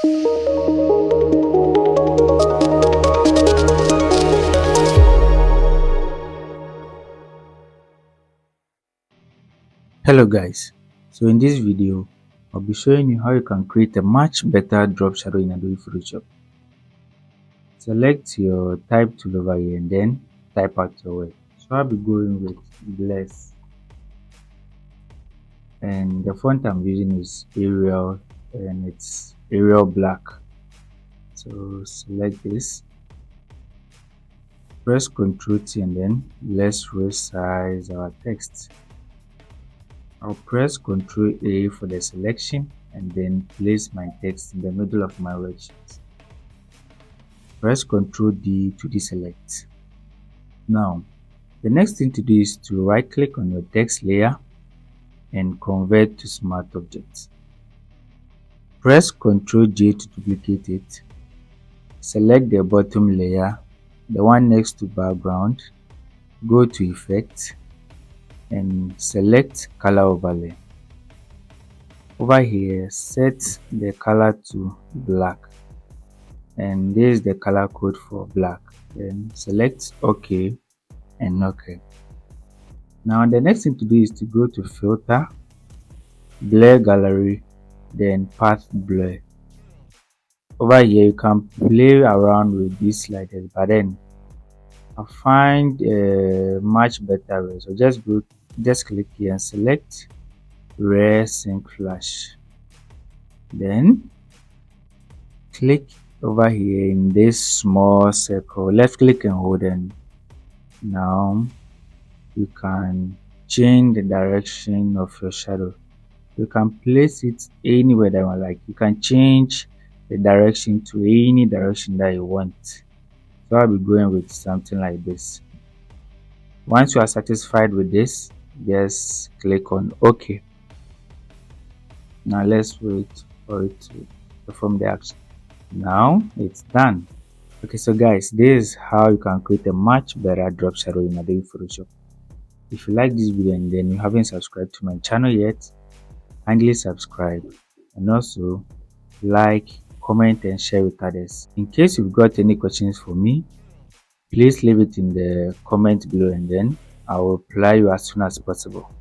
Hello guys, so in this video I'll be showing you how you can create a much better drop shadow in Adobe Photoshop. Select your type tool over here and then type out your word. So I'll be going with Bless, and the font I'm using is Arial and it's Arial Black. So select this, press Ctrl T, and then let's resize our text. I'll press Ctrl A for the selection and then place my text in the middle of my worksheet. Press Ctrl D to deselect. Now, the next thing to do is to right click on your text layer and convert to Smart Object. Press Ctrl J to duplicate it. Select the bottom layer, the one next to background, go to Effect and select Color Overlay. Over here, set the color to black, and this is the color code for black. Then select OK and OK. Now the next thing to do is to go to Filter, Blur Gallery, then Path Blur. Over here you can play around with these sliders, but then I find a much better way. So just click here and select Rare Sync Flash. Then click over here in this small circle, left click and hold, and now you can change the direction of your shadow. You can place it anywhere that you like. You can change the direction to any direction that you want. So I'll be going with something like this. Once you are satisfied with this, just click on OK. Now let's wait for it to perform the action. Now it's done. Okay, so guys, this is how you can create a much better drop shadow in Adobe Photoshop. If you like this video and then you haven't subscribed to my channel yet, kindly subscribe and also like, comment and share with others. In case you've got any questions for me, please leave it in the comment below and then I will reply you as soon as possible.